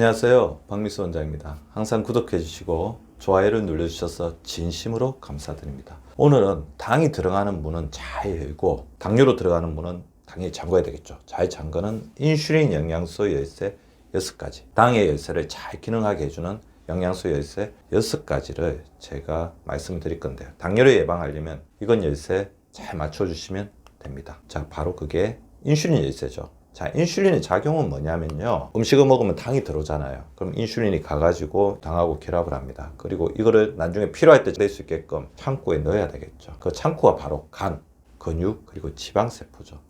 안녕하세요, 박미수 원장입니다. 항상 구독해 주시고 좋아요를 눌러주셔서 진심으로 감사드립니다. 오늘은 당이 들어가는 문은 잘 열고 당뇨로 들어가는 문은 당연히 잠궈야 되겠죠. 잘 잠그는 인슐린 영양소 열쇠 6가지, 당의 열쇠를 잘 기능하게 해주는 영양소 열쇠 6가지를 제가 말씀을 드릴 건데요. 당뇨를 예방하려면 이건 열쇠 잘 맞춰주시면 됩니다. 자, 바로 그게 인슐린 열쇠죠. 자, 인슐린의 작용은 뭐냐면요, 음식을 먹으면 당이 들어오잖아요. 그럼 인슐린이 가가지고 당하고 결합을 합니다. 그리고 이거를 나중에 필요할 때 낼 수 있게끔 창고에 넣어야 되겠죠. 그 창고가 바로 간, 근육, 그리고 지방세포죠.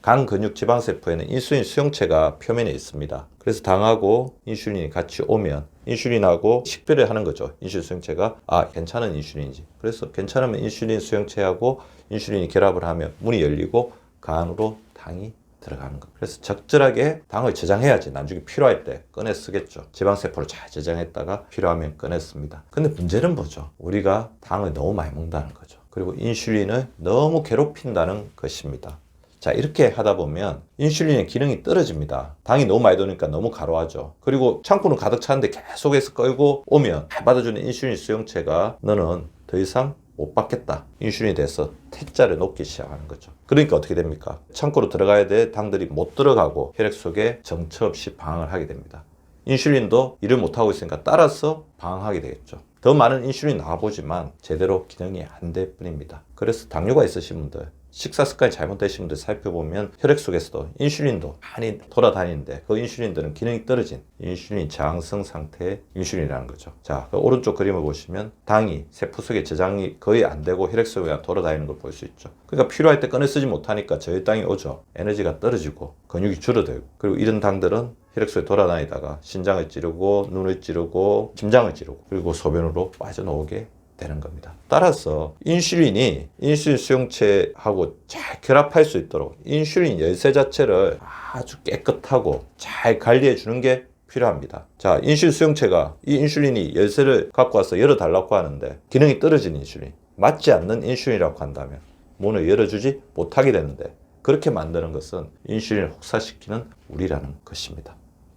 간, 근육, 지방세포에는 인슐린 수용체가 표면에 있습니다. 그래서 당하고 인슐린이 같이 오면 인슐린하고 식별을 하는 거죠. 인슐린 수용체가 괜찮은 인슐린이지. 그래서 괜찮으면 인슐린 수용체하고 인슐린이 결합을 하면 문이 열리고 간으로 당이 들어가는 거. 그래서 적절하게 당을 저장해야지 나중에 필요할 때 꺼내 쓰겠죠. 지방세포를 잘 저장했다가 필요하면 꺼내 씁니다. 근데 문제는 뭐죠? 우리가 당을 너무 많이 먹는다는 거죠. 그리고 인슐린을 너무 괴롭힌다는 것입니다. 자, 이렇게 하다 보면 인슐린의 기능이 떨어집니다. 당이 너무 많이 도니까 너무 가로하죠. 그리고 창고는 가득 차는데 계속해서 끌고 오면 받아주는 인슐린 수용체가 너는 더 이상 못 받겠다, 인슐린에 대해서 퇴짜를 놓기 시작하는 거죠. 그러니까 어떻게 됩니까? 창고로 들어가야 될 당들이 못 들어가고 혈액 속에 정처 없이 방황을 하게 됩니다. 인슐린도 일을 못하고 있으니까 따라서 방황하게 되겠죠. 더 많은 인슐린이 나와보지만 제대로 기능이 안 될 뿐입니다. 그래서 당뇨가 있으신 분들, 식사 습관이 잘못되신 분들 살펴보면 혈액 속에서도 인슐린도 많이 돌아다니는데 그 인슐린들은 기능이 떨어진 인슐린 저항성 상태의 인슐린이라는 거죠. 자, 그 오른쪽 그림을 보시면 당이 세포 속에 저장이 거의 안 되고 혈액 속에 돌아다니는 걸 볼 수 있죠. 그러니까 필요할 때 꺼내 쓰지 못하니까 저혈당이 오죠. 에너지가 떨어지고 근육이 줄어들고, 그리고 이런 당들은 혈액 속에 돌아다니다가 신장을 찌르고 눈을 찌르고 심장을 찌르고 그리고 소변으로 빠져나오게 되는 겁니다. 따라서 인슐린이 인슐린 수용체하고 잘 결합할 수 있도록 인슐린 열쇠 자체를 아주 깨끗하고 잘 관리해 주는 게 필요합니다. 자, 인슐린 수용체가 이 인슐린이 열쇠를 갖고 와서 열어달라고 하는데 기능이 떨어진 인슐린, 맞지 않는 인슐린이라고 한다면 문을 열어주지 못하게 되는데, 그렇게 만드는 것은 인슐린을 혹사시키는 우리라는 것입니다.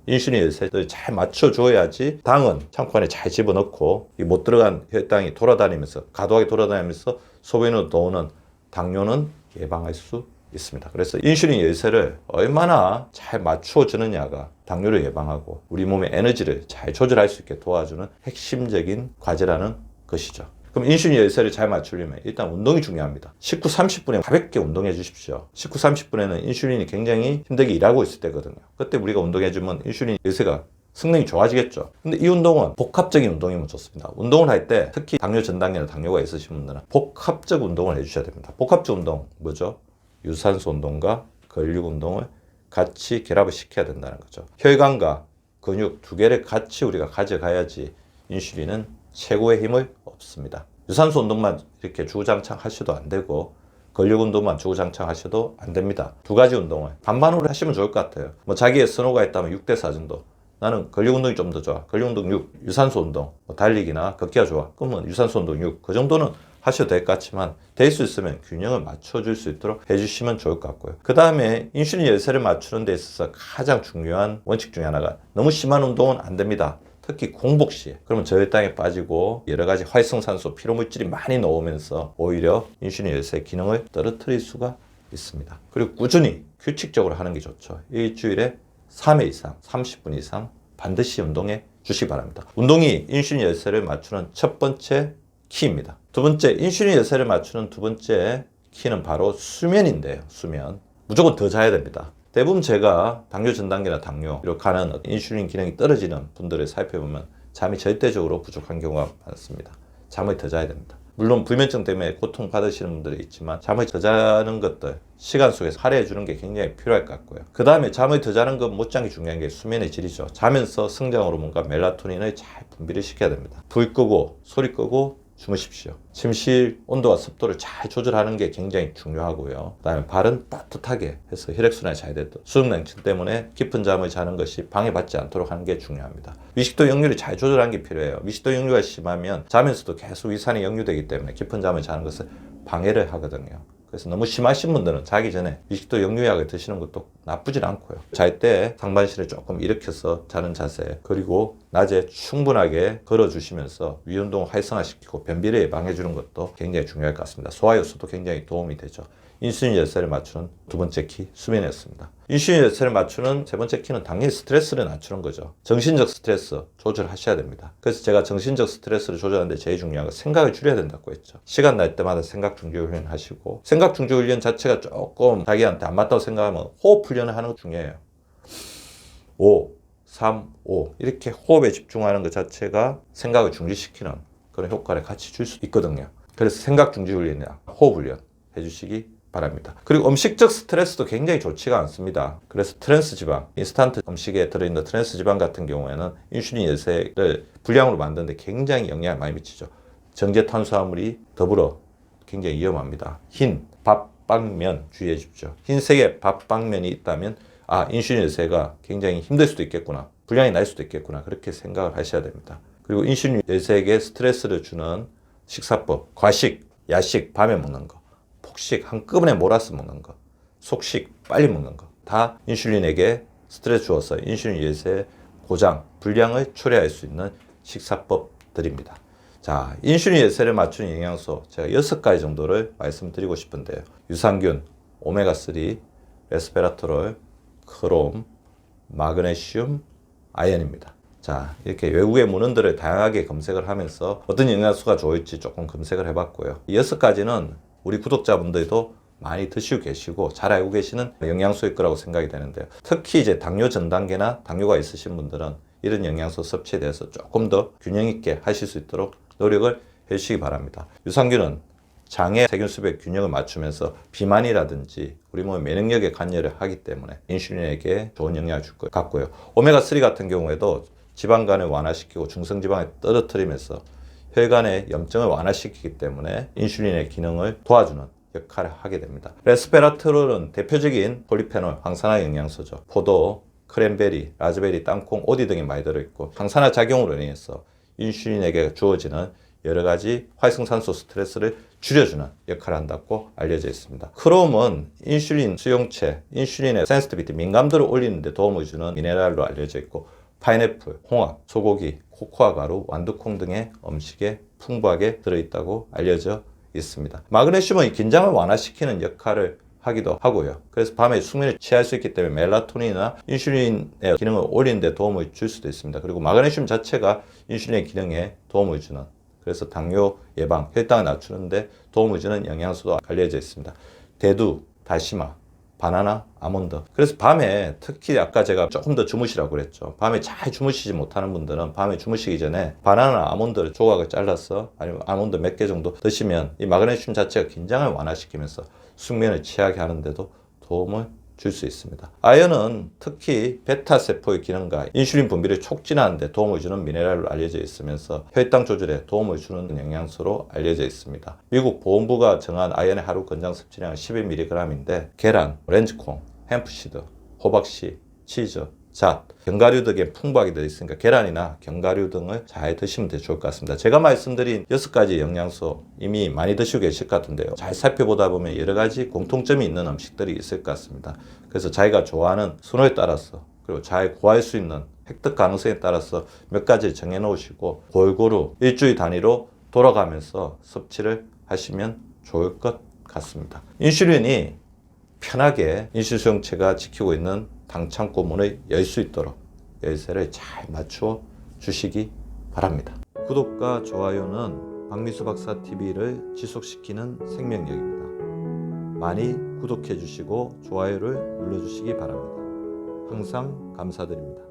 인슐린 열쇠를 잘 맞춰줘야지 당은 창고 안에 잘 집어넣고 이 못 들어간 혈당이 돌아다니면서 과도하게 돌아다니면서 소변으로 도는 당뇨는 예방할 수 있습니다. 그래서 인슐린 열쇠를 얼마나 잘 맞춰주느냐가 당뇨를 예방하고 우리 몸의 에너지를 잘 조절할 수 있게 도와주는 핵심적인 과제라는 것이죠. 그럼 인슐린 열쇠를 잘 맞추려면 일단 운동이 중요합니다. 식후 30분에 가볍게 운동해 주십시오. 식후 30분에는 인슐린이 굉장히 힘들게 일하고 있을 때거든요. 그때 우리가 운동해주면 인슐린 열쇠가 성능이 좋아지겠죠. 근데 이 운동은 복합적인 운동이면 좋습니다. 운동을 할 때 특히 당뇨 전 단계나 당뇨가 있으신 분들은 복합적 운동을 해주셔야 됩니다. 복합적 운동 뭐죠? 유산소 운동과 근력 운동을 같이 결합을 시켜야 된다는 거죠. 혈관과 근육 두 개를 같이 우리가 가져가야지 인슐린은 최고의 힘을 얻습니다. 유산소 운동만 이렇게 주구장창 하셔도 안 되고 근력 운동만 주구장창 하셔도 안 됩니다. 두 가지 운동을 반반으로 하시면 좋을 것 같아요. 뭐 자기의 선호가 있다면 6대4 정도. 나는 근력 운동이 좀 더 좋아. 근력 운동 6, 유산소 운동, 뭐 달리기나 걷기가 좋아. 그러면 유산소 운동 6, 그 정도는 하셔도 될 것 같지만 될 수 있으면 균형을 맞춰줄 수 있도록 해주시면 좋을 것 같고요. 그 다음에 인슐린 열쇠를 맞추는 데 있어서 가장 중요한 원칙 중에 하나가 너무 심한 운동은 안 됩니다. 특히 공복 시에. 그러면 저혈당에 빠지고 여러 가지 활성산소, 피로물질이 많이 나오면서 오히려 인슐린 열쇠의 기능을 떨어뜨릴 수가 있습니다. 그리고 꾸준히 규칙적으로 하는 게 좋죠. 일주일에 3회 이상, 30분 이상 반드시 운동해 주시기 바랍니다. 운동이 인슐린 열쇠를 맞추는 첫 번째 키입니다. 두 번째, 인슐린 열쇠를 맞추는 두 번째 키는 바로 수면인데요. 수면. 무조건 더 자야 됩니다. 대부분 제가 당뇨 전 단계나 당뇨 이렇게 하는 인슐린 기능이 떨어지는 분들을 살펴보면 잠이 절대적으로 부족한 경우가 많습니다. 잠을 더 자야 됩니다. 물론 불면증 때문에 고통받으시는 분들이 있지만 잠을 더 자는 것들 시간 속에서 할애해 주는 게 굉장히 필요할 것 같고요. 그 다음에 잠을 더 자는 것 못지않게 중요한 게 수면의 질이죠. 자면서 성장 호르몬과 멜라토닌을 잘 분비를 시켜야 됩니다. 불 끄고 소리 끄고 주무십시오. 침실 온도와 습도를 잘 조절하는 게 굉장히 중요하고요. 그 다음에 발은 따뜻하게 해서 혈액순환이 잘 되도록, 수족냉증 때문에 깊은 잠을 자는 것이 방해받지 않도록 하는 게 중요합니다. 위식도 역류를 잘 조절하는 게 필요해요. 위식도 역류가 심하면 자면서도 계속 위산이 역류되기 때문에 깊은 잠을 자는 것을 방해를 하거든요. 그래서 너무 심하신 분들은 자기 전에 미식도 역류약을 드시는 것도 나쁘진 않고요. 잘 때 상반신을 조금 일으켜서 자는 자세, 그리고 낮에 충분하게 걸어주시면서 위운동을 활성화시키고 변비를 예방해 주는 것도 굉장히 중요할 것 같습니다. 소화효소도 굉장히 도움이 되죠. 인슐린 열쇠를 맞추는 두 번째 키, 수면이었습니다. 인슐린 열쇠를 맞추는 세 번째 키는 당연히 스트레스를 낮추는 거죠. 정신적 스트레스 조절하셔야 됩니다. 그래서 제가 정신적 스트레스를 조절하는데 제일 중요한 건 생각을 줄여야 된다고 했죠. 시간 날 때마다 생각 중지 훈련 하시고, 생각 중지 훈련 자체가 조금 자기한테 안 맞다고 생각하면 호흡 훈련을 하는 거 중요해요. 5, 3, 5 이렇게 호흡에 집중하는 것 자체가 생각을 중지시키는 그런 효과를 같이 줄 수 있거든요. 그래서 생각 중지 훈련이나 호흡 훈련 해주시기 바랍니다. 그리고 음식적 스트레스도 굉장히 좋지가 않습니다. 그래서 트랜스 지방, 인스턴트 음식에 들어있는 트랜스 지방 같은 경우에는 인슐린 열쇠를 불량으로 만드는데 굉장히 영향을 많이 미치죠. 정제 탄수화물이 더불어 굉장히 위험합니다. 흰 밥빵면 주의해 주십시오. 흰색의 밥빵면이 있다면 인슐린 열쇠가 굉장히 힘들 수도 있겠구나, 불량이 날 수도 있겠구나, 그렇게 생각을 하셔야 됩니다. 그리고 인슐린 열쇠에게 스트레스를 주는 식사법, 과식, 야식, 밤에 먹는 거, 폭식, 한꺼번에 몰아서 먹는 거, 속식, 빨리 먹는 거, 다 인슐린에게 스트레스 주어서 인슐린 열쇠 고장, 불량을 초래할 수 있는 식사법들입니다. 자, 인슐린 열쇠를 맞추는 영양소 제가 6가지 정도를 말씀드리고 싶은데요. 유산균, 오메가3, 레스베라트롤, 크롬, 마그네슘, 아연입니다. 자, 이렇게 외국의 문헌들을 다양하게 검색을 하면서 어떤 영양소가 좋을지 조금 검색을 해봤고요. 이 6가지는 우리 구독자분들도 많이 드시고 계시고 잘 알고 계시는 영양소일 거라고 생각이 되는데요. 특히 이제 당뇨 전 단계나 당뇨가 있으신 분들은 이런 영양소 섭취에 대해서 조금 더 균형 있게 하실 수 있도록 노력을 해주시기 바랍니다. 유산균은 장의 세균 수백 균형을 맞추면서 비만이라든지 우리 몸의 면역력에 관여를 하기 때문에 인슐린에게 좋은 영향을 줄 것 같고요. 오메가3 같은 경우에도 지방간을 완화시키고 중성지방을 떨어뜨리면서 혈관의 염증을 완화시키기 때문에 인슐린의 기능을 도와주는 역할을 하게 됩니다. 레스베라트롤은 대표적인 폴리페놀, 항산화 영양소죠. 포도, 크랜베리, 라즈베리, 땅콩, 오디 등이 많이 들어있고 항산화 작용으로 인해서 인슐린에게 주어지는 여러 가지 활성산소 스트레스를 줄여주는 역할을 한다고 알려져 있습니다. 크롬은 인슐린 수용체, 인슐린의 센시티비티, 민감도를 올리는 데 도움을 주는 미네랄로 알려져 있고 파인애플, 홍합, 소고기, 코코아 가루, 완두콩 등의 음식에 풍부하게 들어있다고 알려져 있습니다. 마그네슘은 긴장을 완화시키는 역할을 하기도 하고요. 그래서 밤에 숙면을 취할 수 있기 때문에 멜라토닌이나 인슐린의 기능을 올리는 데 도움을 줄 수도 있습니다. 그리고 마그네슘 자체가 인슐린의 기능에 도움을 주는, 그래서 당뇨 예방, 혈당을 낮추는 데 도움을 주는 영양소도 알려져 있습니다. 대두, 다시마, 바나나, 아몬드. 그래서 밤에 특히 아까 제가 조금 더 주무시라고 그랬죠. 밤에 잘 주무시지 못하는 분들은 밤에 주무시기 전에 바나나, 아몬드 조각을 잘라서 아니면 아몬드 몇 개 정도 드시면 이 마그네슘 자체가 긴장을 완화시키면서 숙면을 취하게 하는데도 도움을 줄 수 있습니다. 아연은 특히 베타세포의 기능과 인슐린 분비를 촉진하는 데 도움을 주는 미네랄로 알려져 있으면서 혈당 조절에 도움을 주는 영양소로 알려져 있습니다. 미국 보건부가 정한 아연의 하루 권장 섭취량은 11mg인데 계란, 오렌지콩, 햄프시드, 호박씨, 치즈, 잣, 견과류 등에 풍부하게 들어있으니까 계란이나 견과류 등을 잘 드시면 더 좋을 것 같습니다. 제가 말씀드린 6가지 영양소 이미 많이 드시고 계실 것 같은데요. 잘 살펴보다 보면 여러 가지 공통점이 있는 음식들이 있을 것 같습니다. 그래서 자기가 좋아하는 선호에 따라서 그리고 잘 구할 수 있는 획득 가능성에 따라서 몇 가지를 정해 놓으시고 골고루 일주일 단위로 돌아가면서 섭취를 하시면 좋을 것 같습니다. 인슐린이 편하게 인슐린 수용체가 지키고 있는 당 창고 문을 열 수 있도록 열쇠를 잘 맞추어 주시기 바랍니다. 구독과 좋아요는 박미수 박사 TV를 지속시키는 생명력입니다. 많이 구독해 주시고 좋아요를 눌러 주시기 바랍니다. 항상 감사드립니다.